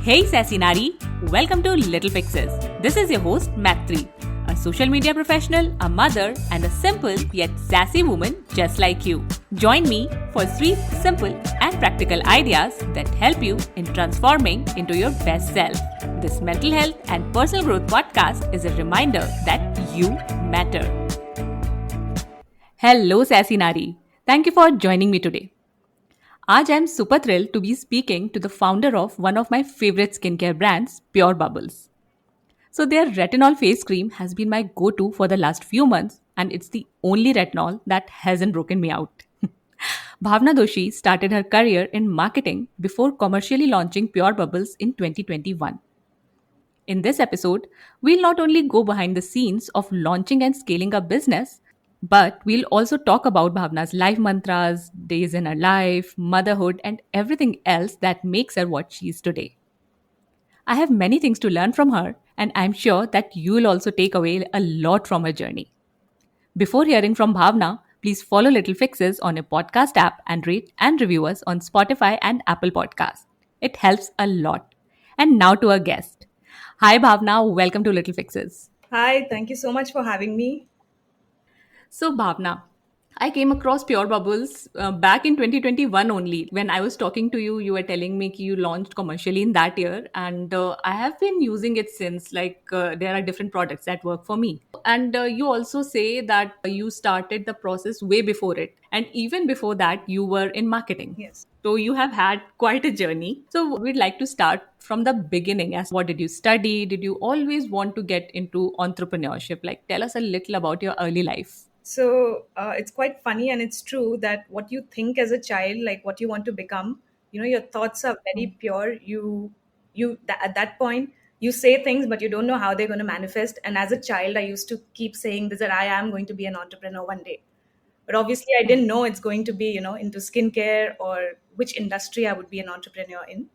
Hey Sassy Nari, welcome to Little Fixes. This is your host Matri, a social media professional, a mother, and a simple yet sassy woman just like you. Join me for 3 simple and practical ideas that help you in transforming into your best self. This mental health and personal growth podcast is a reminder that you matter. Hello Sassy Nari. Thank you for joining me today. आज I am super thrilled to be speaking to the founder of one of my favorite skincare brands, Pure Bubbles. So their retinol face cream has been my go-to for the last few months, and it's the only retinol that hasn't broken me out. Bhavana Doshi started her career in marketing before commercially launching Pure Bubbles in 2021. In this episode, we'll not only go behind the scenes of launching and scaling a business, but we'll also talk about Bhavna's life mantras, days in her life, motherhood, and everything else that makes her what she is today. I have many things to learn from her, and I'm sure that you'll also take away a lot from her journey. Before hearing from Bhavna, please follow Little Fixes on your podcast app and rate and review us on Spotify and Apple Podcasts. It helps a lot. And now to our guest. Hi Bhavna, welcome to Little Fixes. Hi, thank you so much for having me. So, Bhavna, I came across Pure Bubbles back in 2021 only. When I was talking to you, you were telling me you launched commercially in that year, and I have been using it since. There are different products that work for me. And you also say that you started the process way before it, and even before that, you were in marketing. Yes. So you have had quite a journey. So we'd like to start from the beginning. As what did you study? Did you always want to get into entrepreneurship? Like, tell us a little about your early life. So it's quite funny, and it's true that what you think as a child, like what you want to become, your thoughts are very pure. At that point, you say things, but you don't know how they're going to manifest. And as a child, I used to keep saying this that I am going to be an entrepreneur one day. But obviously, I didn't know it's going to be, into skincare or which industry I would be an entrepreneur in.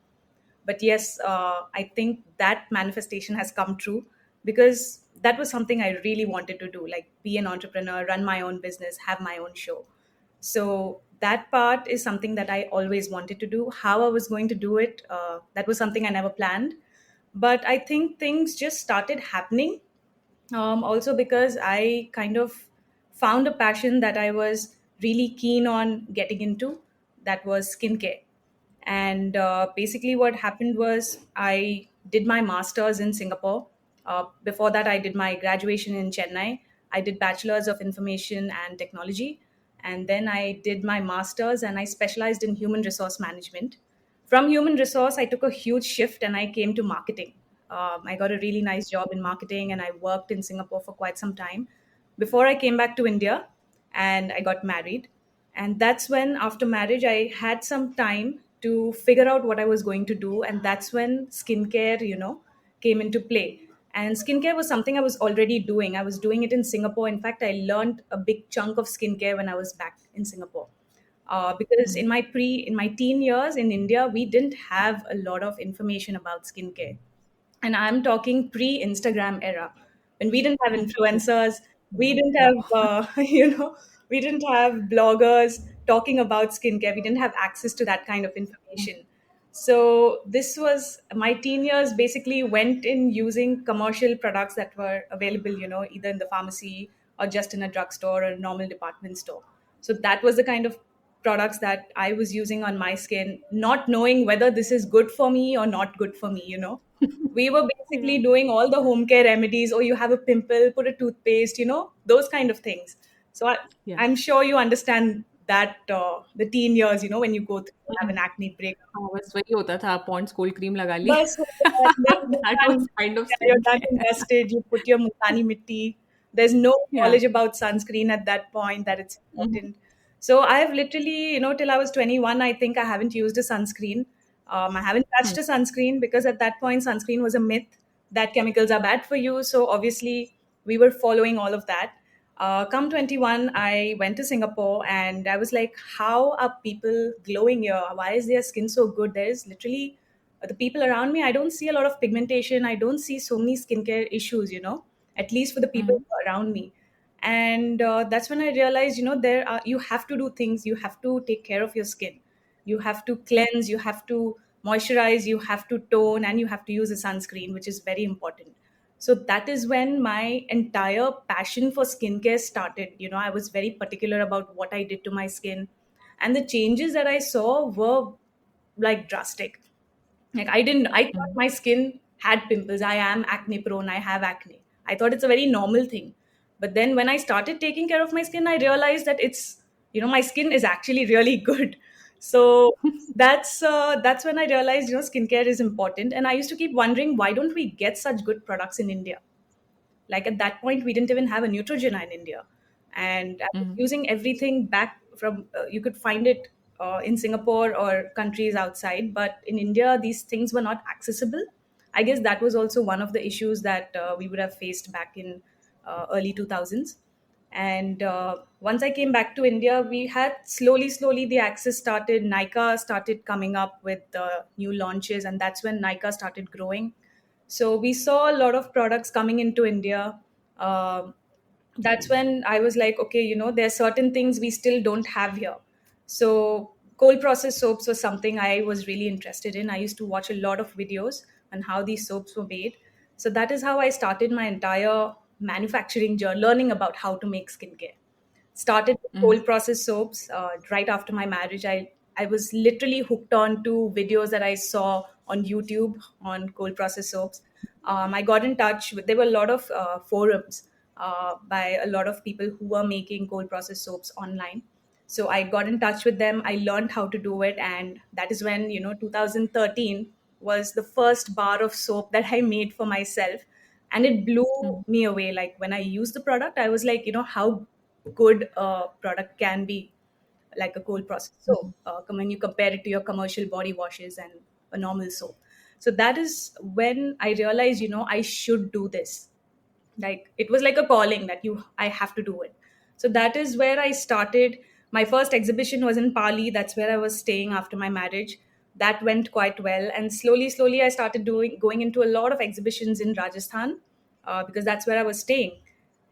But yes, I think that manifestation has come true because that was something I really wanted to do, like be an entrepreneur, run my own business, have my own show. So that part is something that I always wanted to do. How I was going to do it, that was something I never planned. But I think things just started happening, also because I kind of found a passion that I was really keen on getting into, that was skincare. And basically, what happened was I did my master's in Singapore. Before that, I did my graduation in Chennai. I did bachelor's of information and technology, and then I did my master's, and I specialized in human resource management. From human resource, I took a huge shift and I came to marketing. I got a really nice job in marketing, and I worked in Singapore for quite some time before I came back to India, and I got married. And that's when, after marriage, I had some time to figure out what I was going to do. And that's when skincare, came into play. And skincare was something I was already doing. I was doing it in Singapore. In fact, I learned a big chunk of skincare when I was back in Singapore. Because in my teen years in India, we didn't have a lot of information about skincare, and I'm talking pre-Instagram era, when we didn't have influencers, we didn't Yeah. have we didn't have bloggers talking about skincare. We didn't have access to that kind of information. So this was my teen years. Basically, went in using commercial products that were available, either in the pharmacy or just in a drugstore or a normal department store. So that was the kind of products that I was using on my skin, not knowing whether this is good for me or not good for me. We were Yeah. basically doing all the home care remedies. Oh, you have a pimple, put a toothpaste, those kind of things. So Yeah. I'm sure you understand that, the teen years, when you go through, have an acne break. हाँ, बस वही होता था Pond's cold cream लगा ली Bus हो गया, then you're that was done. Kind of Yeah, skin you're done and care dusted. You put your multani mitti. There's no या knowledge about sunscreen at that point, that it's important. So I've literally, till I was 21, I think I haven't used a sunscreen. I haven't touched a sunscreen because at that point, sunscreen was a myth that chemicals are bad for you. So obviously, we were following all of that. Come 21, I went to Singapore and I was like, how are people glowing here? Why is their skin so good? There is literally, the people around me, I don't see a lot of pigmentation. I don't see so many skincare issues, at least for the people around me. And that's when I realized, you have to do things, you have to take care of your skin. You have to cleanse, you have to moisturize, you have to tone, and you have to use a sunscreen, which is very important. So that is when my entire passion for skincare started. I was very particular about what I did to my skin, and the changes that I saw were like drastic. Like I thought Mm. my skin had pimples. I am acne prone. I have acne. I thought it's a very normal thing. But then when I started taking care of my skin, I realized that my skin is actually really good. So that's when I realized, skincare is important. And I used to keep wondering, why don't we get such good products in India? Like at that point, we didn't even have a Neutrogena in India, and I was Mm. using everything back from you could find it in Singapore or countries outside, but in India, these things were not accessible. I guess that was also one of the issues that we would have faced back in early 2000s. And once I came back to India, we had slowly the access started. Nykaa started coming up with new launches, and that's when Nykaa started growing. So we saw a lot of products coming into India. That's when I was like, okay, there are certain things we still don't have here. So cold processed soaps was something I was really interested in. I used to watch a lot of videos on how these soaps were made. So that is how I started my entire manufacturing journey, learning about how to make skincare. Started with Mm. cold processed soaps right after my marriage. I was literally hooked on to videos that I saw on YouTube on cold processed soaps. I got in touch with, there were a lot of forums by a lot of people who were making cold processed soaps online. So I got in touch with them. I learned how to do it, and that is when 2013 was the first bar of soap that I made for myself, and it blew Mm. me away. Like when I used the product, I was like, how good a product can be, like a cold process soap, when you compare it to your commercial body washes and a normal soap. So that is when I realized, I should do this. Like it was like a calling that I have to do it. So that is where I started. My first exhibition was in Pali. That's where I was staying after my marriage. That went quite well, and slowly I started doing going into a lot of exhibitions in Rajasthan, because that's where I was staying.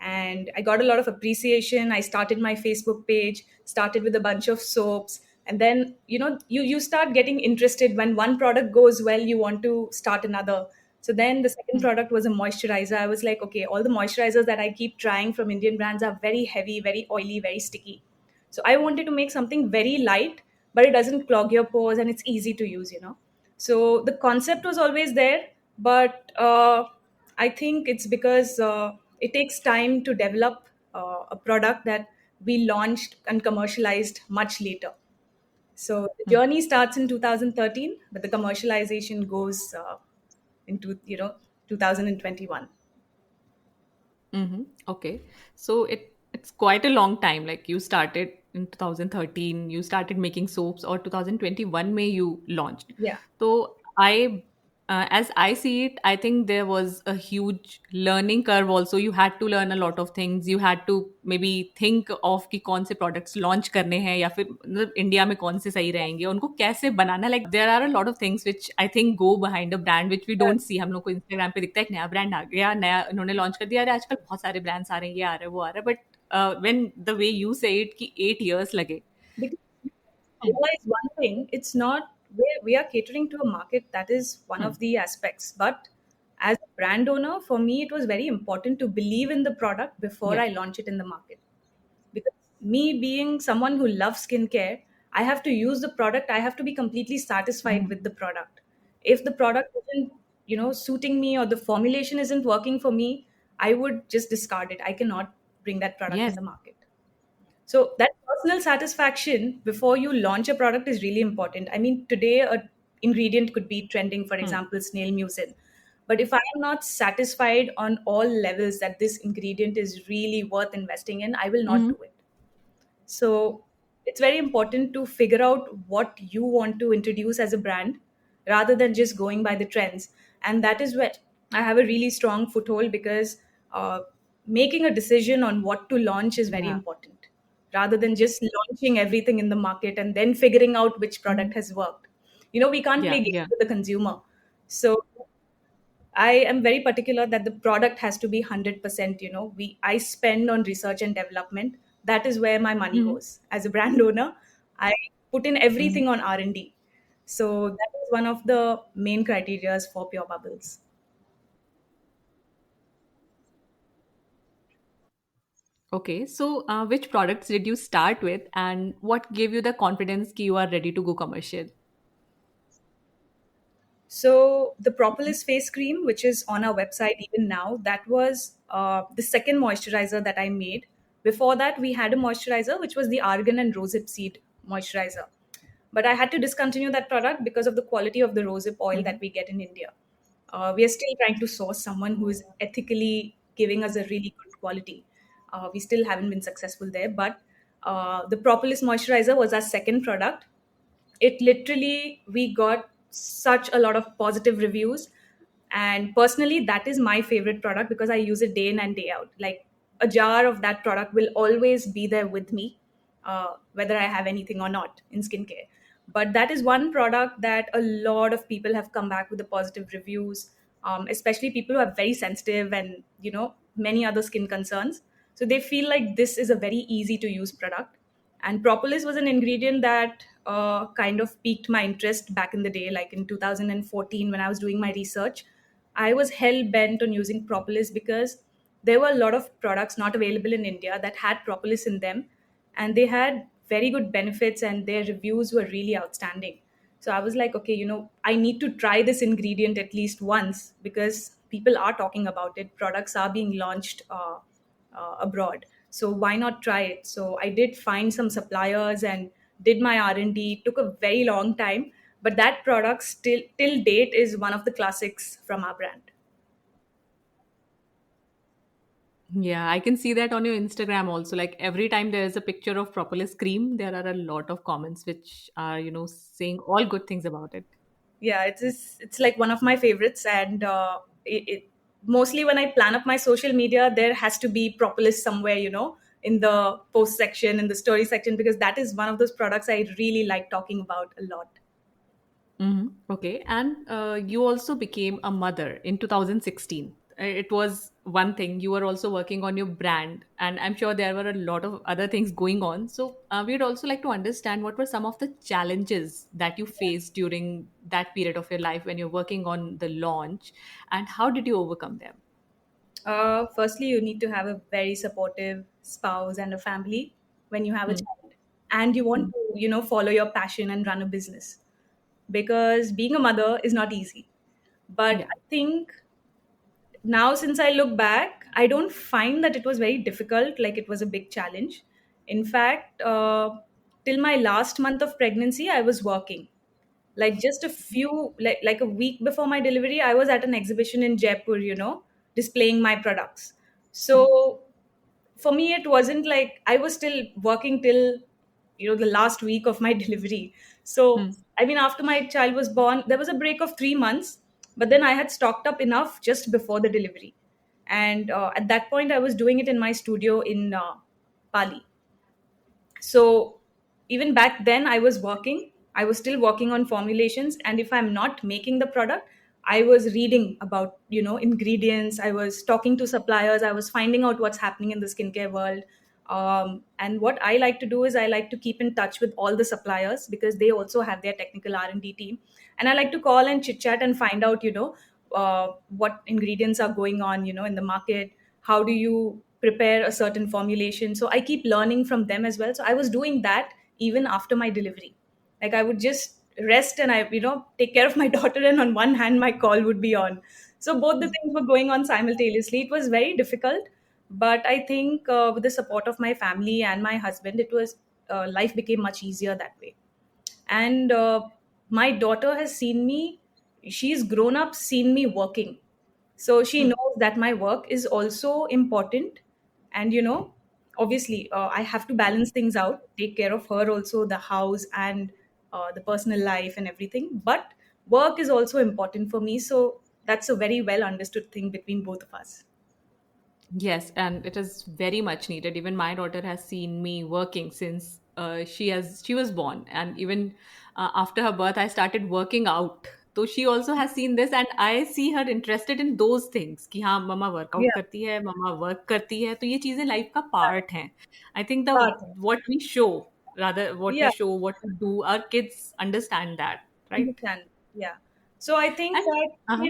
And I got a lot of appreciation. I started my Facebook page, started with a bunch of soaps, and then you start getting interested. When one product goes well, you want to start another. So then the second Mm. product was a moisturizer. I was like, okay, all the moisturizers that I keep trying from Indian brands are very heavy, very oily, very sticky. So I wanted to make something very light, but it doesn't clog your pores and it's easy to use. So the concept was always there, but I think it's because it takes time to develop a product that we launched and commercialized much later. So the Mm. journey starts in 2013, but the commercialization goes into 2021. Mm-hmm. Okay. So it's quite a long time. Like you started in 2013, you started making soaps, or 2021 May you launched. Yeah. So as I see it, I think there was a huge learning curve. Also, you had to learn a lot of things. You had to maybe think of कि कौन से products launch करने हैं या फिर मतलब India में कौन से सही रहेंगे उनको कैसे बनाना. Like there are a lot of things which I think go behind a brand which we don't see. हम लोग को Instagram पे दिखता है एक नया brand आ गया, नया इन्होंने launch कर दिया. अरे आजकल बहुत सारे brands आ रहे हैं, ये आ रहा है वो आ रहा है. But when the way you say it कि 8 years लगे. Because Hmm. realize one thing, it's not, we are catering to a market. That is one Hmm. of the aspects. But as a brand owner, for me, it was very important to believe in the product before Yeah. I launch it in the market. Because me being someone who loves skincare, I have to use the product. I have to be completely satisfied Mhm. with the product. If the product isn't, suiting me, or the formulation isn't working for me, I would just discard it. I cannot bring that product in Yes. the market. So that personal satisfaction before you launch a product is really important. I mean, today a ingredient could be trending, for Hmm. example, snail mucin. But if I am not satisfied on all levels that this ingredient is really worth investing in, I will not Mhm. do it. So it's very important to figure out what you want to introduce as a brand rather than just going by the trends. And that is where I have a really strong foothold, because making a decision on what to launch is very Yeah. important rather than just launching everything in the market and then figuring out which product Mhm. has worked. We can't play Yeah. games Yeah. with the consumer. So I am very particular that the product has to be 100%. I spend on research and development. That is where my money Mhm. goes. As a brand owner, I put in Mhm. everything on R&D. So that is one of the main criterias for pure bubbles. Okay, so which products did you start with, and what gave you the confidence that you are ready to go commercial? So the propolis face cream, which is on our website even now, that was the second moisturizer that I made. Before that, we had a moisturizer which was the argan and rosehip seed moisturizer, but I had to discontinue that product because of the quality of the rosehip oil that Mhm. we get in India. We are still trying to source someone who is ethically giving us a really good quality. We still haven't been successful there, but the propolis moisturizer was our second product. It literally, we got such a lot of positive reviews, and personally that is my favorite product because I use it day in and day out. Like, a jar of that product will always be there with me, whether I have anything or not in skincare. But that is one product that a lot of people have come back with the positive reviews, especially people who are very sensitive and many other skin concerns. So they feel like this is a very easy to use product. And propolis was an ingredient that kind of piqued my interest back in the day, like in 2014 when I was doing my research. I was hell bent on using propolis because there were a lot of products not available in India that had propolis in them, and they had very good benefits and their reviews were really outstanding. So I was like, okay, I need to try this ingredient at least once because people are talking about it. Products are being launched abroad, so why not try it? So I did find some suppliers and did my R&D. It took a very long time, but that product still till date is one of the classics from our brand. Yeah, I can see that on your Instagram also. Like every time there is a picture of propolis cream, there are a lot of comments which are, saying all good things about it. Yeah, it's like one of my favorites, and mostly when I plan up my social media, there has to be propolis somewhere, in the post section, in the story section, because that is one of those products I really like talking about a lot. Okay, and you also became a mother in 2016. It was one thing. You were also working on your brand, and I'm sure there were a lot of other things going on. So, we'd also like to understand what were some of the challenges that you faced during that period of your life when you're working on the launch, and how did you overcome them? Firstly, you need to have a very supportive spouse and a family when you have a Hmm. child, and you want Hmm. to, follow your passion and run a business, because being a mother is not easy. But Yeah. I think now, since I look back, I don't find that it was very difficult, like it was a big challenge. In fact, till my last month of pregnancy, I was working. Like just a few, like a week before my delivery, I was at an exhibition in Jaipur, displaying my products. So for me, it wasn't like I was still working till the last week of my delivery. So Hmm. I mean, after my child was born, there was a break of 3 months, but then I had stocked up enough just before the delivery. And at that point, I was doing it in my studio in Pali. So even back then, I was working. I was still working on formulations, and if I'm not making the product, I was reading about ingredients. I was talking to suppliers. I was finding out what's happening in the skincare world. And what I like to do is I like to keep in touch with all the suppliers because they also have their technical R&D team, and I like to call and chit chat and find out what ingredients are going on in the market. How do you prepare a certain formulation? So I keep learning from them as well. So I was doing that even after my delivery. Like, I would just rest and I take care of my daughter, and on one hand my call would be on. So both the things were going on simultaneously. It was very difficult, but I think with the support of my family and my husband, it was life became much easier that way. And my daughter has seen me, she's grown up, seen me working. So she Hmm. knows that my work is also important. And obviously, I have to balance things out, take care of her also, the house, and the personal life and everything, but work is also important for me. So that's a very well understood thing between both of us. Yes, and it is very much needed. Even my daughter has seen me working since she was born, and even after her birth, I started working out. So she also has seen this, and I see her interested in those things. कि हाँ मम्मा workout Yeah. करती है, मम्मा work करती है, तो ये चीजें life का पार्ट हैं. I think the Part. what we show, rather what we Yeah. show, what we do, our kids understand that. right? Understand. Yeah. So I think And that uh-huh.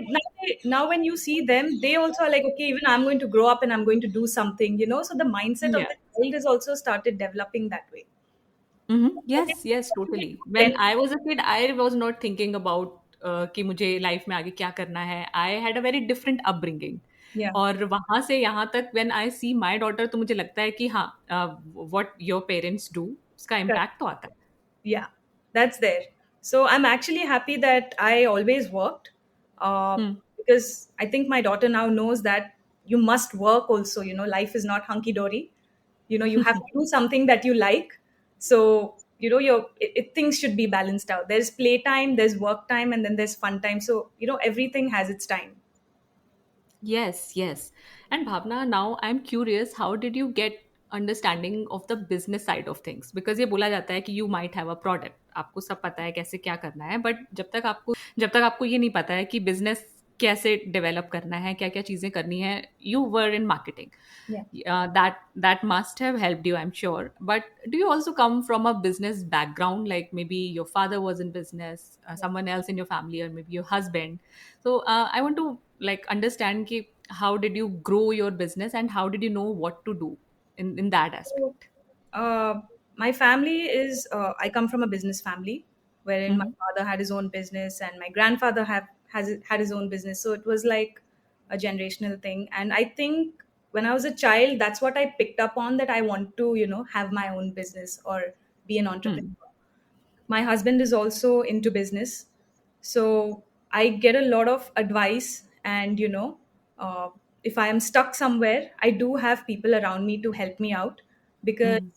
now when you see them, they also are like, okay, even I'm going to grow up and I'm going to do something, you know. So the mindset of Yeah. the child is also started developing that way. I think Yes, yes, totally. When then, I was a kid, I was not thinking about कि मुझे life में आगे क्या करना है. I had a very different upbringing. yeah, और वहां से यहाँ तक when I see my daughter, तो मुझे लगता है कि हाँ, what your parents do, उसका correct. impact तो आता है. Yeah, that's there. So I'm actually happy that I always worked, Hmm. because I think my daughter now knows that you must work also. You know, life is not hunky dory. You know, you have to do something that you like. So you know, things should be balanced out. There's playtime, there's work time, and then there's fun time. So you know, everything has its time. Yes, yes. And Bhavna, now I'm curious, how did you get understanding of the business side of things? Because ये बोला जाता है कि you might have a product. आपको सब पता है कैसे क्या करना है, but जब तक आपको ये नहीं पता है कि business कैसे develop करना है, क्या-क्या चीजें करनी है, you were in marketing. Yeah. That must have helped you, I'm sure. But do you also come from a business background? Like maybe your father was in business, someone else in your family, or maybe your husband. So I want to like understand ki, how did you grow your business and how did you know what to do in that So, aspect? uh, my family is, I come from a business family wherein my Mm-hmm. father had his own business and my grandfather had his own business. So it was like a generational thing. And I think when I was a child, that's what I picked up on, that I want to, you know, have my own business or be an entrepreneur. My husband is also into business, so I get a lot of advice. And you know, uh, if I am stuck somewhere, I do have people around me to help me out, because Mm-hmm.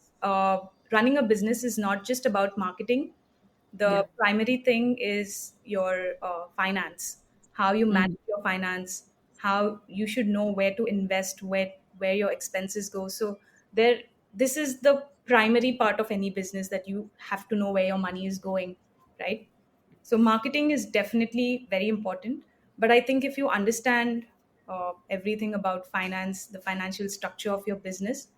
running a business is not just about marketing. The Yeah. primary thing is your finance, how you Mm-hmm. manage your finance, how you should know where to invest, where your expenses go. So there, this is the primary part of any business, that you have to know where your money is going, right? So marketing is definitely very important. But I think if you understand everything about finance, the financial structure of your business,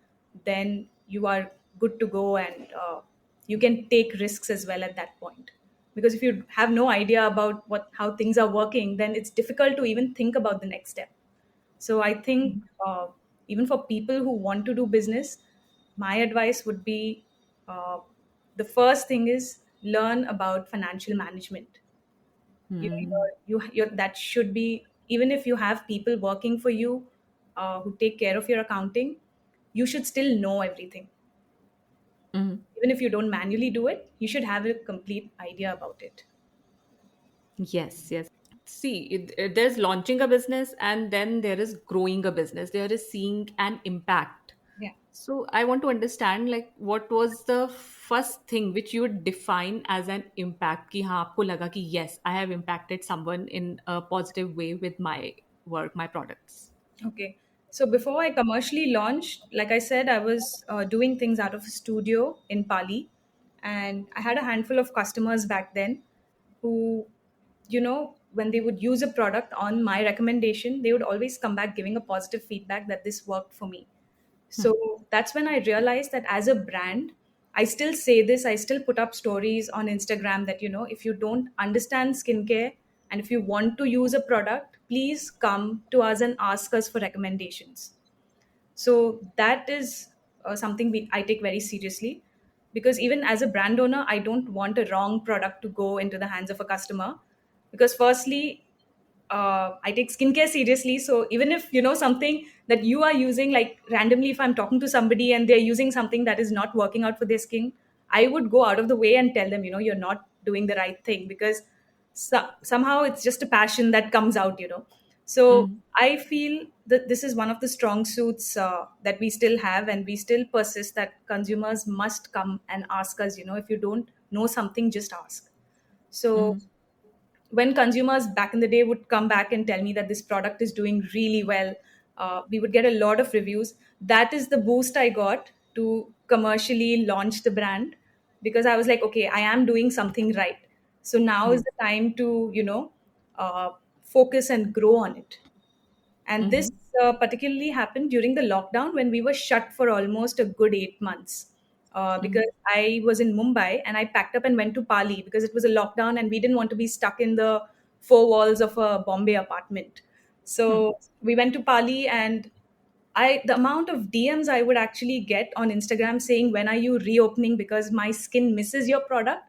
then you are good to go. And you can take risks as well at that point. Because if you have no idea about how things are working, then it's difficult to even think about the next step. So I think, even for people who want to do business, my advice would be, uh, the first thing is learn about financial management. You know, Mm-hmm. that should be, even if you have people working for you who take care of your accounting, you should still know everything. Mm-hmm. Even if you don't manually do it, you should have a complete idea about it. Yes, yes. See, there's launching a business and then there is growing a business. There is seeing an impact. Yeah. So I want to understand like what was the first thing which you would define as an impact कि हाँ आपको लगा कि yes I have impacted someone in a positive way with my work, my products. Okay. So before I commercially launched, like I said, I was doing things out of a studio in Pali. And I had a handful of customers back then who, you know, when they would use a product on my recommendation, they would always come back giving a positive feedback that this worked for me. Hmm. So that's when I realized that as a brand, I still say this, I still put up stories on Instagram that, you know, if you don't understand skincare and if you want to use a product, please come to us and ask us for recommendations. So that is something I take very seriously, because even as a brand owner, I don't want a wrong product to go into the hands of a customer. Because firstly, I take skincare seriously. So even if you know something that you are using, like randomly, if I'm talking to somebody and they're using something that is not working out for their skin, I would go out of the way and tell them, you know, you're not doing the right thing, because somehow it's just a passion that comes out, you know. So Mhm. I feel that this is one of the strong suits that we still have, and we still persist that consumers must come and ask us, you know, if you don't know something, just ask. So Mhm. when consumers back in the day would come back and tell me that this product is doing really well, we would get a lot of reviews. That is the boost I got to commercially launch the brand, because I was like, okay, I am doing something right. So now is Yes. the time to, you know, uh, focus and grow on it. And this Mhm. particularly happened during the lockdown when we were shut for almost a good 8 months. Mhm. because I was in Mumbai and I packed up and went to Pali because it was a lockdown and we didn't want to be stuck in the four walls of a Bombay apartment. Hmm. So we went to Pali, and the amount of DMs I would actually get on Instagram saying, when are you reopening because my skin misses your product?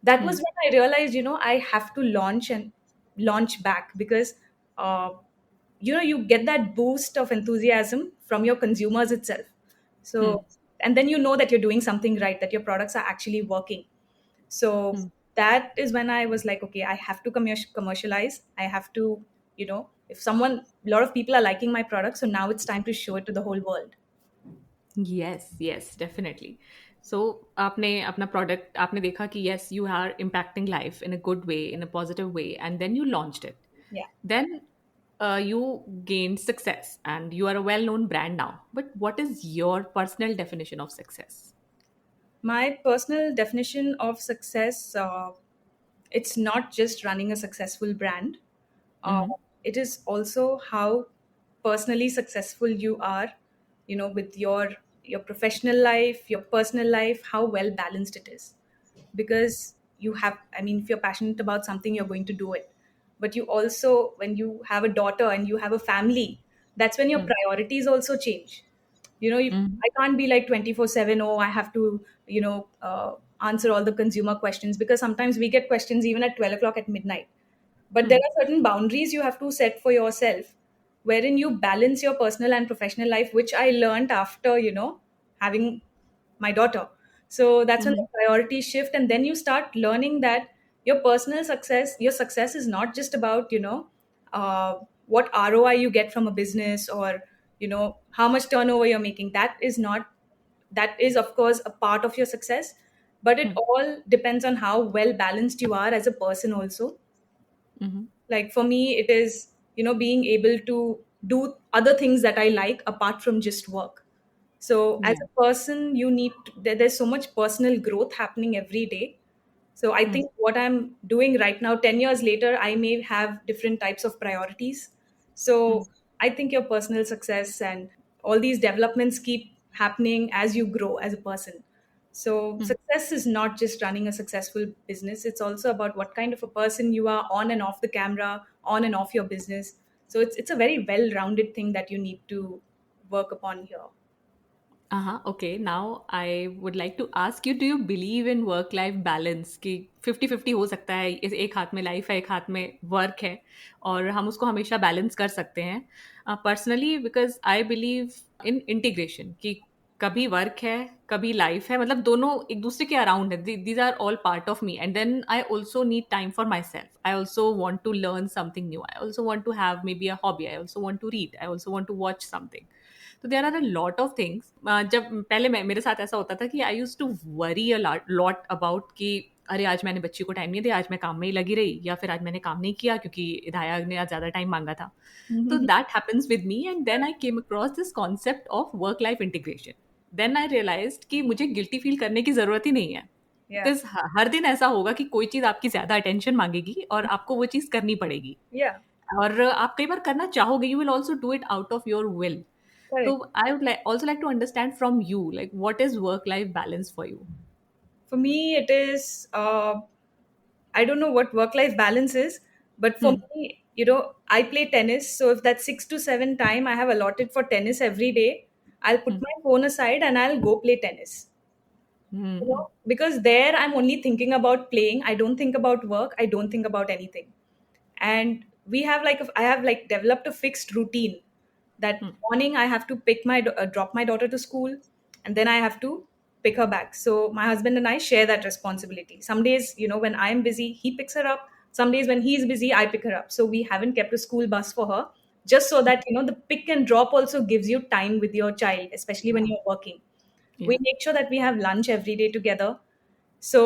That was Hmm. when I realized, I have to launch back because, uh, you get that boost of enthusiasm from your consumers itself. Hmm. So, and then you know that you're doing something right, that your products are actually working. So Hmm. that is when I was like, okay, I have to commercialize. I have to, if a lot of people are liking my product, so now it's time to show it to the whole world. Yes, yes, definitely. So आपने अपना product आपने देखा कि yes, you are impacting life in a good way, in a positive way, and then you launched it. Yeah. Then you gained success and you are a well-known brand now. But what is your personal definition of success? My personal definition of success, it's not just running a successful brand. Uh, Mm-hmm. it is also how personally successful you are, with your professional life, your personal life, how well balanced it is. Because I mean, if you're passionate about something, you're going to do it. But you also, when you have a daughter and you have a family, that's when your priorities also change. Mm-hmm. I can't be like 24/7. Oh, I have to, answer all the consumer questions, because sometimes we get questions even at 12 o'clock at midnight. But there Hmm. are certain boundaries you have to set for yourself, wherein you balance your personal and professional life, which I learned after, having my daughter. So that's when the Mm-hmm. priorities shift, and then you start learning that your success is not just about, what ROI you get from a business, or how much turnover you're making. That is of course a part of your success, but it Hmm. all depends on how well balanced you are as a person also. Mm-hmm. Like for me, it is, being able to do other things that I like apart from just work. So as Yeah. a person, there's so much personal growth happening every day. So I Hmm. think what I'm doing right now, 10 years later, I may have different types of priorities. Hmm. So I think your personal success and all these developments keep happening as you grow as a person. So Hmm. success is not just running a successful business. It's also about what kind of a person you are on and off the camera, on and off your business. So it's a very well-rounded thing that you need to work upon here. Uh-huh. Okay. Now I would like to ask you, do you believe in work life balance कि 50-50 हो सकता है, इस एक हाथ में life है, एक हाथ में वर्क है, और हम उसको हमेशा बैलेंस कर सकते हैं? Personally because I believe in integration कि कभी वर्क है, कभी लाइफ है, मतलब दोनों एक दूसरे के अराउंड है. These are all part of me and then I also need time for my self. I also want to learn something new. I also want to have maybe a hobby. I also want to read. I also want to watch something. तो there are a lot of things. जब पहले मेरे साथ ऐसा होता था कि I use to worry a lot about कि अरे आज मैंने बच्ची को टाइम नहीं दिया, आज मैं काम में ही लगी रही, या फिर आज मैंने काम नहीं किया क्योंकि हिदाया ने आज ज़्यादा टाइम मांगा था. So Mhm. that happens with me, and then I came across this concept of work life integration. Then I realized कि मुझे गिल्टी फील करने की ज़रूरत ही नहीं है. Yeah. बिकॉज हर दिन ऐसा होगा कि कोई चीज़ आपकी ज़्यादा अटेंशन मांगेगी और आपको वो चीज़ करनी पड़ेगी. Yeah. और आप कई बार करना चाहोगे, you will also do it out of your will. So Correct. I would also like to understand from you, like what is work life balance for you? For me, it is, I don't know what work life balance is, but for Hmm. me, I play tennis. So if that 6 to 7 time I have allotted for tennis every day, I'll put Hmm. my phone aside and I'll go play tennis. Hmm. Because there I'm only thinking about playing. I don't think about work. I don't think about anything. And I have like developed a fixed routine that Hmm. morning I have to drop my daughter to school, and then I have to pick her back. So my husband and I share that responsibility. Some days, when I'm busy, he picks her up. Some days when he's busy, I pick her up. So we haven't kept a school bus for her, just so that the pick and drop also gives you time with your child, especially when you're working. We Yeah. make sure that we have lunch every day together. So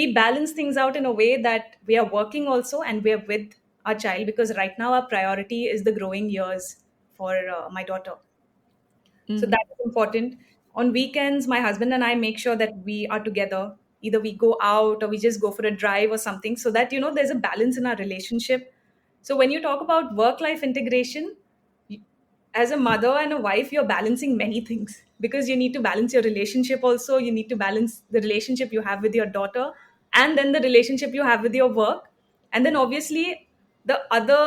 we balance things out in a way that we are working also and we are with our child, because right now our priority is the growing years for my daughter. So Hmm. that is important. On weekends, my husband and I make sure that we are together. Either we go out or we just go for a drive or something, so that there's a balance in our relationship. So when you talk about work life integration, as a mother and a wife, you're balancing many things, because you need to balance your relationship also. You need to balance the relationship you have with your daughter, and then the relationship you have with your work, and then obviously the other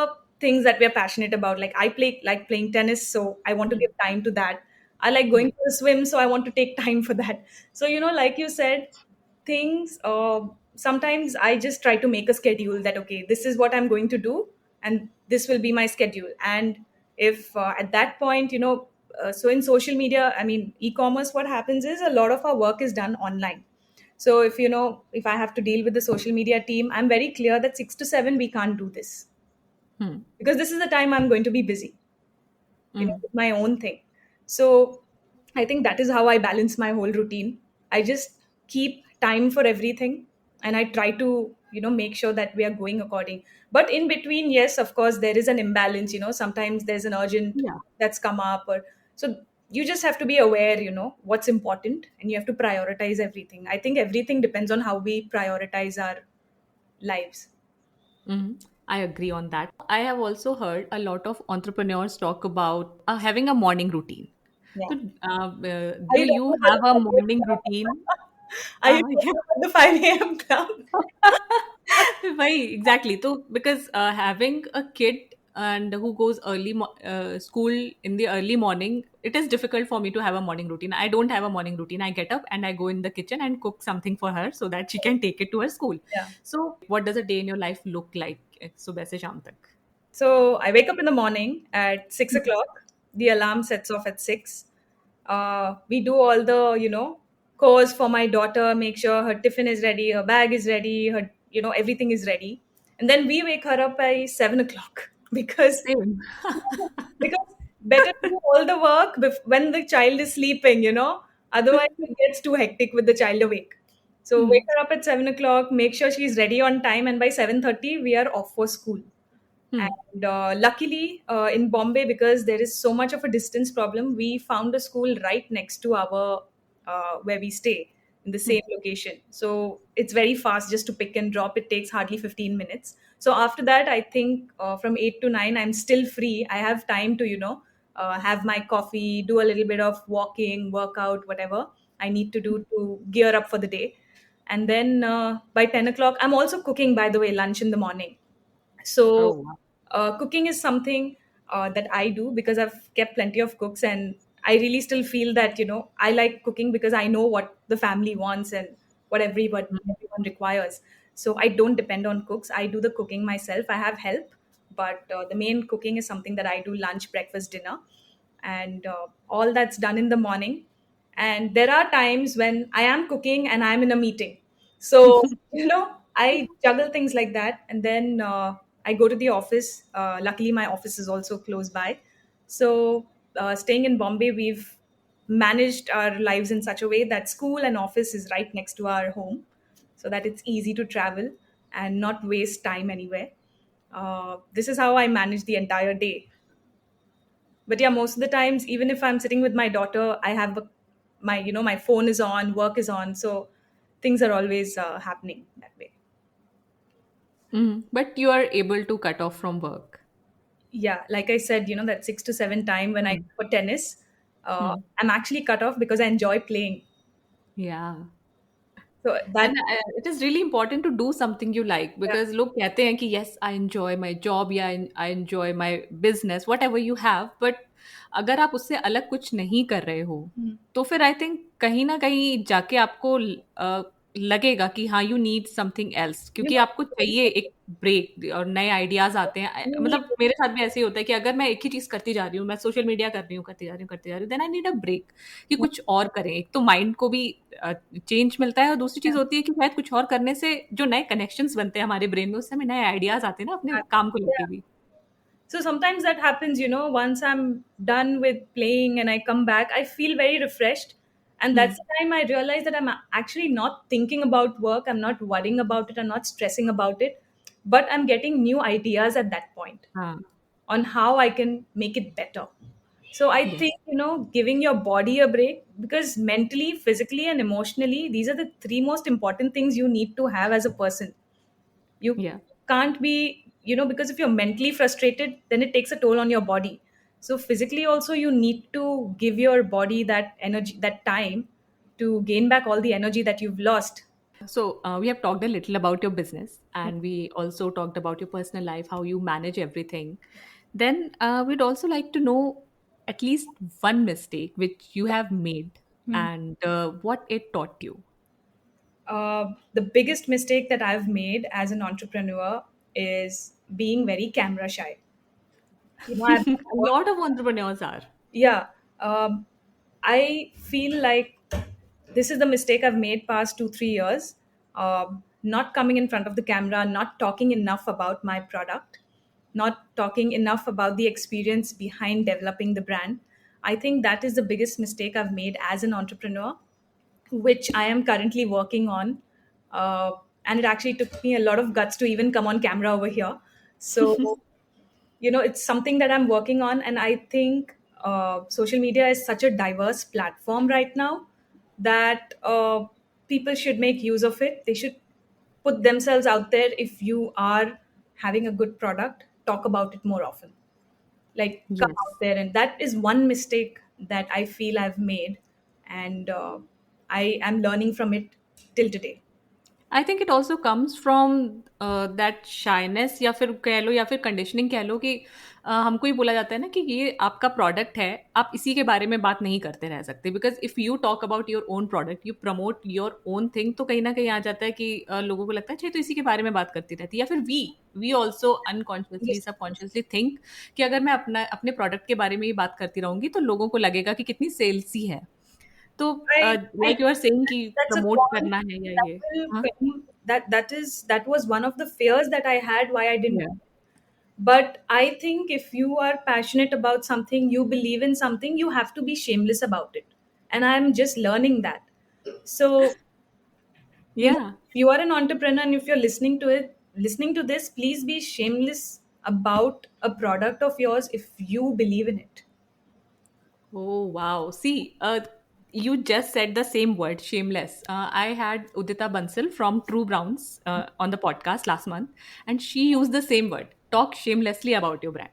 things that we're passionate about. Like I play like playing tennis, so I want to Hmm. give time to that. I like Yeah. going for a swim, so I want to take time for that. So like you said, things sometimes I just try to make a schedule that, okay, this is what I'm going to do, and this will be my schedule. And if at that point, so in social media, I mean e-commerce, what happens is a lot of our work is done online. So if I have to deal with the social media team, I'm very clear that 6 to 7 we can't do this, Hmm. because this is the time I'm going to be busy, Hmm. with my own thing. So I think that is how I balance my whole routine. I just keep time for everything, and I try to, make sure that we are going according. But in between, yes, of course, there is an imbalance. Sometimes there's an urgent Yeah. that's come up, or so you just have to be aware, what's important, and you have to prioritize everything. I think everything depends on how we prioritize our lives. Mhm. I agree on that. I have also heard a lot of entrepreneurs talk about having a morning routine. Yeah. So, Are do you you talking about have a the 5 morning a.m. routine? club? Are you Yeah. talking about the 5 a.m. club? Why exactly? So because having a kid and who goes school in the early morning, it is difficult for me to have a morning routine. I don't have a morning routine. I get up and I go in the kitchen and cook something for her so that she can take it to her school. Yeah. So what does a day in your life look like? सुबह से शाम तक? So I wake up in the morning at 6 o'clock. The alarm sets off at 6. We do all the, chores for my daughter, make sure her tiffin is ready, her bag is ready, her, everything is ready. And then we wake her up by 7 o'clock because Same. because better to do all the work when the child is sleeping, otherwise it gets too hectic with the child awake. So wake Hmm. her up at 7 o'clock, make sure she's ready on time, and by 7:30 we are off for school. Hmm. And luckily, in Bombay, because there is so much of a distance problem, we found a school right next to our where we stay, in the Hmm. same location. So it's very fast just to pick and drop. It takes hardly 15 minutes. So after that, I think from 8 to 9, I'm still free. I have time to, have my coffee, do a little bit of walking, workout, whatever I need to do to gear up for the day. And then by 10 o'clock, I'm also cooking, by the way, lunch in the morning. Oh, So, wow. cooking is something that I do because I've kept plenty of cooks, and I really still feel that I like cooking because I know what the family wants and what everyone requires. So I don't depend on cooks. I do the cooking myself. I have help, but the main cooking is something that I do: lunch, breakfast, dinner, and all that's done in the morning. And there are times when I am cooking and I'm in a meeting. So, I juggle things like that. And then I go to the office. Luckily, my office is also close by. So, staying in Bombay, we've managed our lives in such a way that school and office is right next to our home, so that it's easy to travel and not waste time anywhere. This is how I manage the entire day. But yeah, most of the times, even if I'm sitting with my daughter, I have my phone is on, work is on, so things are always happening that way. Mhm. But you are able to cut off from work. Yeah, like I said, that 6 to 7 time when I Hmm. go for tennis, Hmm. I'm actually cut off because I enjoy playing. Yeah. So that, And it is really important to do something you like yeah, because लोग कहते हैं कि yes I enjoy my job या I enjoy my business whatever you have but अगर आप उससे अलग कुछ नहीं कर रहे हो mm, तो फिर आई थिंक कहीं ना कहीं जाके आपको लगेगा कि हाँ you need something else you क्योंकि know, आपको चाहिए एक ब्रेक और नए आइडियाज आते हैं you need, मतलब मेरे साथ भी ऐसे ही होता है कि अगर मैं एक ही चीज करती जा रही हूँ मैं सोशल मीडिया कर रही हूँ करती जा रही हूँ करती जा रही हूँ then I need a break कि कुछ और करें एक तो माइंड को भी चेंज मिलता है और दूसरी चीज होती है कि शायद कुछ और करने से जो नए कनेक्शंस बनते हैं हमारे ब्रेन में उससे हमें नए आइडियाज आते हैं ना अपने काम को लेके yeah. भी So sometimes that happens, once I'm done with playing and I come back, I feel very refreshed. And that's hmm the time I realize that I'm actually not thinking about work, I'm not worrying about it, I'm not stressing about it, but I'm getting new ideas at that point हाँ on how I can make it better. So I yes think, giving your body a break, because mentally, physically, and emotionally, these are the three most important things you need to have as a person. You या can't be, because if you're mentally frustrated, then it takes a toll on your body. So physically also you need to give your body that energy, that time, to gain back all the energy that you've lost. So, we have talked a little about your business, and we also talked about your personal life, how you manage everything. Then, we'd also like to know at least one mistake which you have made and what it taught you. The biggest mistake that I've made as an entrepreneur is being very camera shy. I've A lot of entrepreneurs are. yeah, um, I feel like this is the mistake I've made past 2 3 years. Not coming in front of the camera, not talking enough about my product, not talking enough about the experience behind developing the brand. I think that is the biggest mistake I've made as an entrepreneur, which I am currently working on. uh, and it actually took me a lot of guts to even come on camera over here. So it's something that I'm working on, and I think social media is such a diverse platform right now that people should make use of it. They should put themselves out there. If you are having a good product, talk about it more often, like come out Yes. there. And that is one mistake that I feel I've made, and I am learning from it till today. I think it also comes from that shyness या फिर कह लो या फिर conditioning कह लो कि हमको ही बोला जाता है ना कि ये आपका प्रोडक्ट है, आप इसी के बारे में बात नहीं करते रह सकते because if you talk about your own product, you promote your own thing, तो कहीं ना कहीं आ जाता है कि लोगों को लगता है अच्छा तो इसी के बारे में बात करती रहती है, या फिर we also unconsciously Yes, subconsciously think कि अगर मैं अपने प्रोडक्ट के बारे में ही बात करती रहूंगी तो लोगों को लगेगा कि कितनी सेल्सी है, तो I like you are saying कि that's a प्रमोट point करना है या that ये. will हाँ. come, that was one of the fears that I had, why I didn't Yeah. do it. But I think if you are passionate about something, you believe in something, you have to be shameless about it. And I'm just learning that. So, Yeah. if you are an entrepreneur and if you're listening to this, please be shameless about a product of yours if you believe in it. Oh, wow. See, you just said the same word, shameless. I had Udita Bansal from True Browns on the podcast last month, and she used the same word, talk shamelessly about your brand.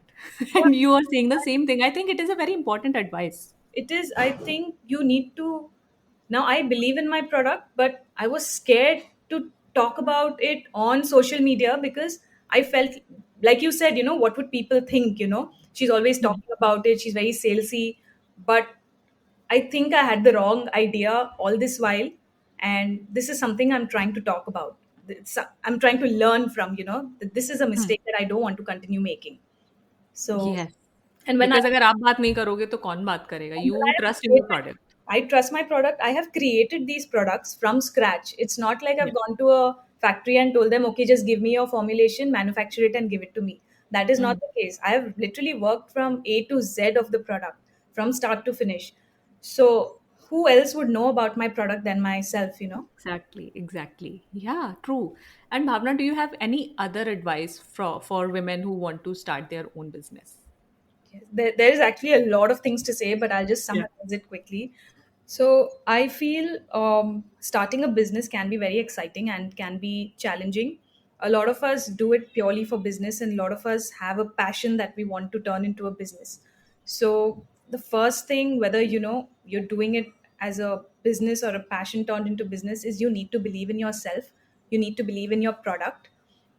And you are saying the same thing. I think it is a very important advice. It is, I think you need to. Now I believe in my product, but I was scared to talk about it on social media because I felt, like you said, what would people think? She's always Hmm. talking about it, she's very salesy. But I think I had the wrong idea all this while, and this is something I'm trying to talk about. I'm trying to learn from, that this is a Hmm. mistake that I don't want to continue making. So, Yes. and when I Because अगर आप बात नहीं करोगे तो कौन बात करेगा? and You I have trust in your created, product. I trust my product. I have created these products from scratch. It's not like I've Yeah. gone to a factory and told them, okay, just give me your formulation, manufacture it, and give it to me. That is not Hmm. the case. I have literally worked from A to Z of the product, from start to finish. So, who else would know about my product than myself? Exactly, exactly. Yeah, true. And Bhavna, do you have any other advice for women who want to start their own business? There is actually a lot of things to say, but I'll just Yeah. summarize it quickly. So I feel starting a business can be very exciting and can be challenging. A lot of us do it purely for business, and a lot of us have a passion that we want to turn into a business. So the first thing, whether you're doing it as a business or a passion turned into business, is you need to believe in yourself. You need to believe in your product.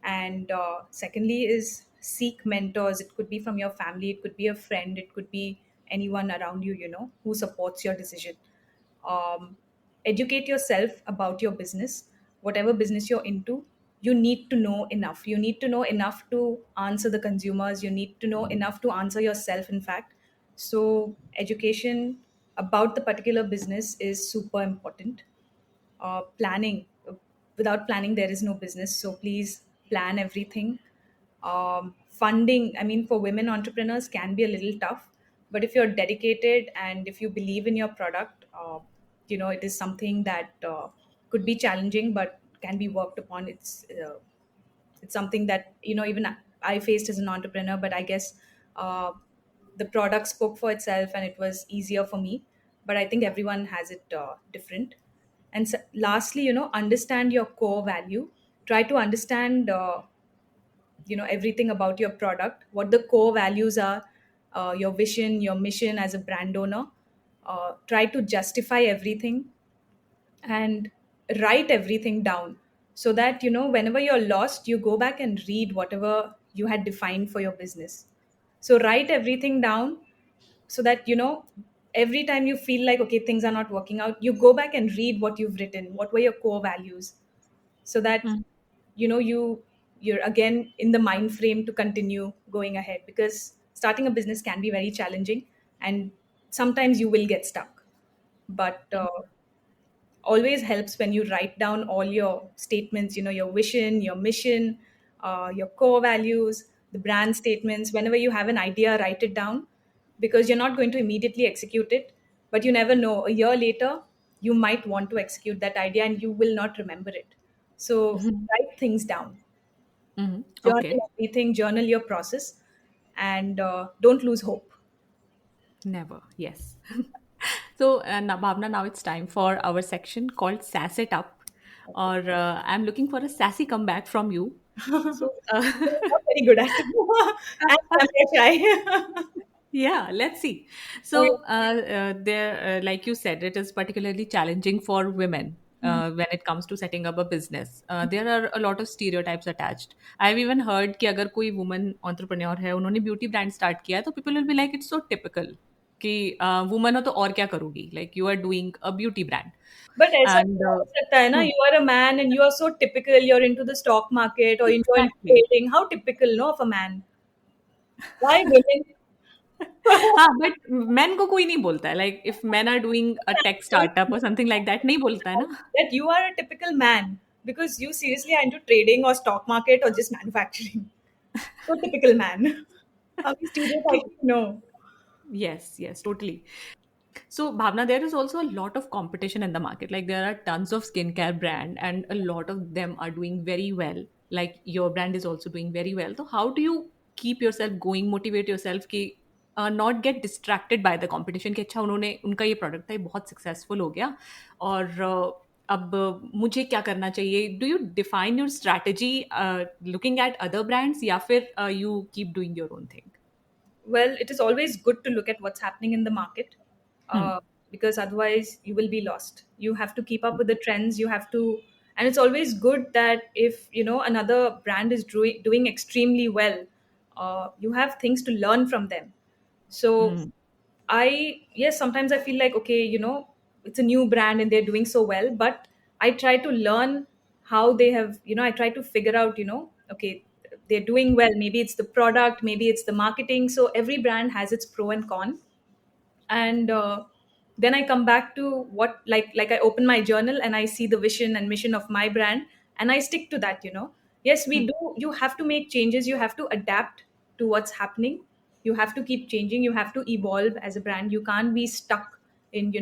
And secondly is seek mentors. It could be from your family, it could be a friend, it could be anyone around you, who supports your decision. um, Educate yourself about your business, whatever business you're into. You need to know enough. You need to know enough to answer the consumers. You need to know enough to answer yourself, in fact. So education about the particular business is super important. Planning, without planning there is no business, so please plan everything. Funding, I mean, for women entrepreneurs can be a little tough, but if you're dedicated and if you believe in your product, it is something that could be challenging but can be worked upon. It's something that even I faced as an entrepreneur, but I guess uh, the product spoke for itself and it was easier for me. But I think everyone has it different. And lastly, understand your core value. Try to understand everything about your product, what the core values are, your vision, your mission as a brand owner. Try to justify everything and write everything down, so that whenever you're lost, you go back and read whatever you had defined for your business. So write everything down, so that every time you feel like, okay, things are not working out, you go back and read what you've written, what were your core values, so that Mm. you're again in the mind frame to continue going ahead, because starting a business can be very challenging, and sometimes you will get stuck. But always helps when you write down all your statements, your vision, your mission, your core values, the brand statements. Whenever you have an idea, write it down, because you're not going to immediately execute it, but you never know, a year later you might want to execute that idea and you will not remember it. So Mhm. write things down, Mhm. journal Okay. everything, journal your process, and don't lose hope. Never. Yes. So, now, Bhavna, now it's time for our section called Sass It Up, Okay. or I'm looking for a sassy comeback from you. So, You're not very good at it. And I'm very shy. yeah, let's see. Okay. So, like you said, it is particularly challenging for women Mhm. when it comes to setting up a business. There are a lot of stereotypes attached. I've even heard कि अगर कोई woman entrepreneur है, उन्होंने beauty brand start किया है, तो people will be like, it's so typical कि woman हो तो और क्या करोगी? Like you are doing a beauty brand, But ऐसा and भी हो सकता है ना, hmm, you are a man and you are so typical, you're into the stock market or you're into exactly. trading. How typical, no, of a man? Why women? हाँ, but men को कोई नहीं बोलता है. Like if men are doing a tech startup or something like that, नहीं बोलता है ना. That you are a typical man because you seriously are into trading or stock market or just manufacturing. So typical man. How many stereotypes? No. Yes, yes, totally. So, Bhavna, there is also a lot of competition in the market. Like there are tons of skincare brand, and a lot of them are doing very well. Like your brand is also doing very well. So, how do you keep yourself going, motivate yourself कि not get distracted by the competition कि अच्छा उन्होंने उनका ये product था ये बहुत successful हो गया और अब मुझे क्या करना चाहिए? Do you define your strategy looking at other brands या फिर you keep doing your own thing? Well, it is always good to look at what's happening in the market, Hmm. because otherwise you will be lost. You have to keep up with the trends. You have to, and it's always good that if another brand is doing extremely well, you have things to learn from them. So Hmm. yes, sometimes I feel like, okay, it's a new brand and they're doing so well, but I try to learn how they have, I try to figure out, okay, they're doing well. Maybe it's the product, maybe it's the marketing. So every brand has its pro and con, and then I come back to what, like I open my journal and I see the vision and mission of my brand, and I stick to that. Yes, we Hmm. do. You have to make changes. You have to adapt to what's happening. You have to keep changing. You have to evolve as a brand. You can't be stuck in,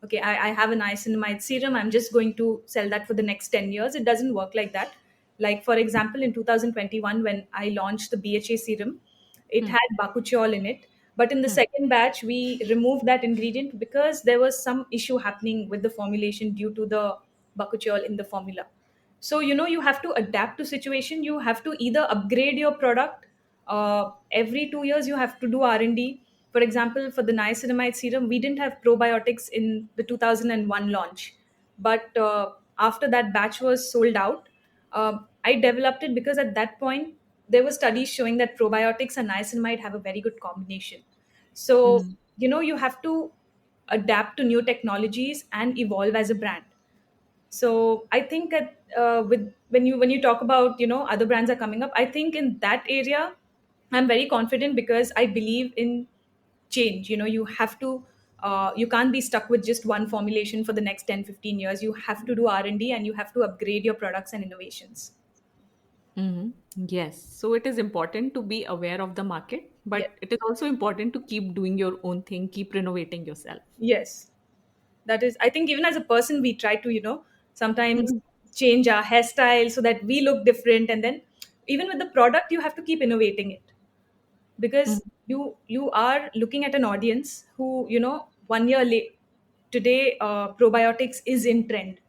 okay, I have an niacinamide serum, I'm just going to sell that for the next 10 years. It doesn't work like that. Like, for example, in 2021, when I launched the BHA serum, it Hmm. had bakuchiol in it, but in the Hmm. second batch we removed that ingredient because there was some issue happening with the formulation due to the bakuchiol in the formula. So you have to adapt to situation. You have to either upgrade your product, every 2 years you have to do R&D. For example, for the niacinamide serum, we didn't have probiotics in the 2001 launch, but after that batch was sold out, I developed it because at that point there were studies showing that probiotics and niacinamide have a very good combination. So Hmm. you have to adapt to new technologies and evolve as a brand. So I think that with when you talk about other brands are coming up, I think in that area I'm very confident because I believe in change. You have to, you can't be stuck with just one formulation for the next 10-15 years. You have to do R&D and D, and you have to upgrade your products and innovations. Mhm. Yes. So it is important to be aware of the market, Yes. but it is also important to keep doing your own thing, keep renovating yourself. Yes. That is, I think even as a person we try to sometimes Mhm. change our hairstyle so that we look different, and then even with the product you have to keep innovating it, because Mhm. you are looking at an audience who, one year late today, probiotics is in trend.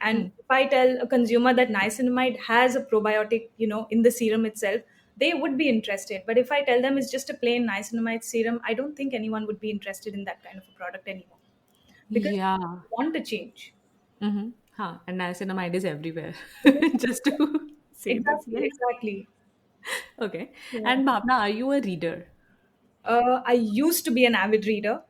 And Hmm. if I tell a consumer that niacinamide has a probiotic in the serum itself, they would be interested. But if I tell them it's just a plain niacinamide serum, I don't think anyone would be interested in that kind of a product anymore, because Yeah. they want a change. Mm-hmm. Huh. And niacinamide is everywhere. It is- Just to say this, Exactly, yeah. exactly. Okay. Yeah. And Bhavna, are you a reader? I used to be an avid reader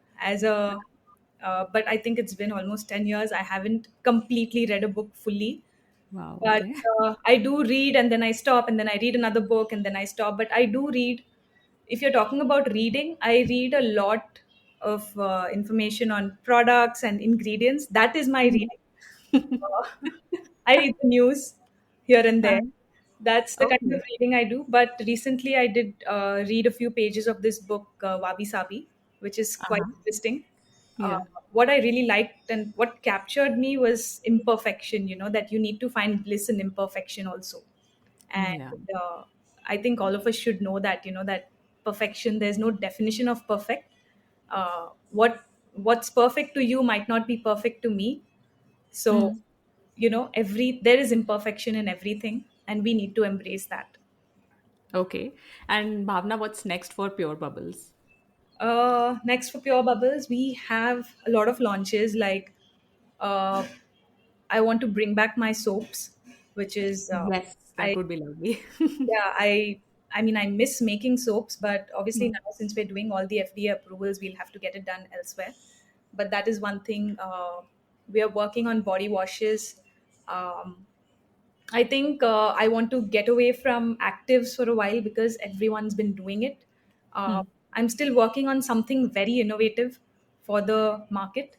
but I think it's been almost 10 years. I haven't completely read a book fully, Wow. but Okay. I do read and then I stop and then I read another book and then I stop. But I do read. If you're talking about reading, I read a lot of information on products and ingredients. That is my Mhm. reading. I read the news here and there. Uh, That's the kind of okay. reading I do. But recently, I did read a few pages of this book, Wabi Sabi, which is quite Uh-huh. interesting. Uh, Yeah. what I really liked and what captured me was imperfection, that you need to find bliss in imperfection also. Yeah. And I think all of us should know that, that perfection, there's no definition of perfect. What's perfect to you might not be perfect to me. So, Mm. every there is imperfection in everything, and we need to embrace that. Okay. And Bhavna, what's next for Pure Bubbles? Next for Pure Bubbles, we have a lot of launches. Like, uh, I want to bring back my soaps, which is Yes, that I would be lovely. yeah I mean, I miss making soaps, but obviously Mm. now since we're doing all the FDA approvals, we'll have to get it done elsewhere. But that is one thing. We are working on body washes. um, I think I want to get away from actives for a while because everyone's been doing it. Uh, Mm. I'm still working on something very innovative for the market,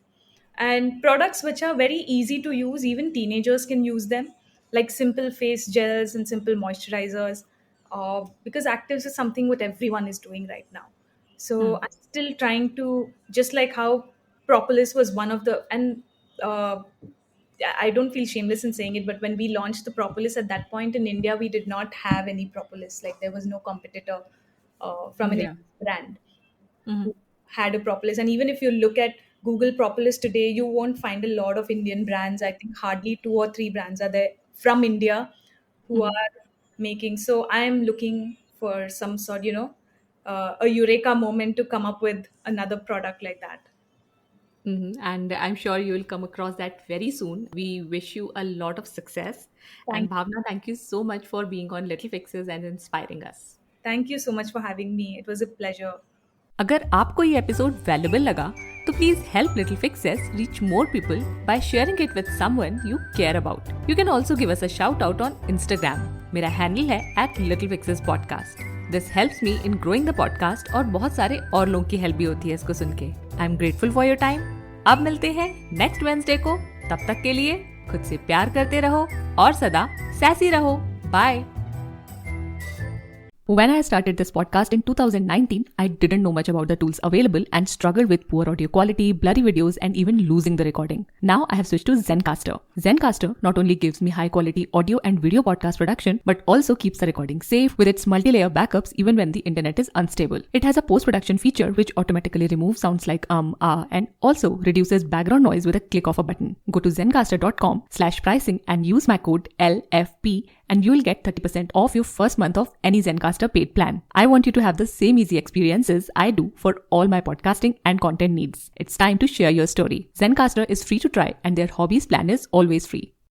and products which are very easy to use. Even teenagers can use them, like simple face gels and simple moisturizers, because actives is something what everyone is doing right now. So Mm. I'm still trying to, just like how propolis was one of the, and uh, I don't feel shameless in saying it, but when we launched the propolis at that point in India, we did not have any propolis. Like, there was no competitor from an Yeah. Indian brand Mm. who had a propolis. And even if you look at Google propolis today, you won't find a lot of Indian brands. I think hardly two or three brands are there from India who Mm. are making. So I'm looking for some sort, a eureka moment to come up with another product like that. Mhm. And I'm sure you will come across that very soon. We wish you a lot of success. And Thank Bhavna, thank you so much for being on Little Fixes and inspiring us. Thank you so much for having me. It was a pleasure. अगर आपको ये episode valuable लगा तो please help little fixes reach more people by sharing it with someone you care about. You can also give us a shout out on Instagram. मेरा handle है @littlepixespodcast. This helps me in growing the podcast और बहुत सारे और लोगों की help भी होती है इसको सुन के. I am grateful for your time. अब मिलते हैं नेक्स्ट वेडनेसडे को. तब तक के लिए खुद से प्यार करते रहो और सदा सैसी रहो. Bye. When I started this podcast in 2019, I didn't know much about the tools available and struggled with poor audio quality, blurry videos, and even losing the recording. Now I have switched to Zencaster. Zencaster not only gives me high quality audio and video podcast production, but also keeps the recording safe with its multi-layer backups even when the internet is unstable. It has a post-production feature which automatically removes sounds like and also reduces background noise with a click of a button. Go to zencaster.com/pricing and use my code LFP and you will get 30% off your first month of any Zencaster paid plan. I want you to have the same easy experiences I do for all my podcasting and content needs. It's time to share your story. Zencaster is free to try and their hobbies plan is always free.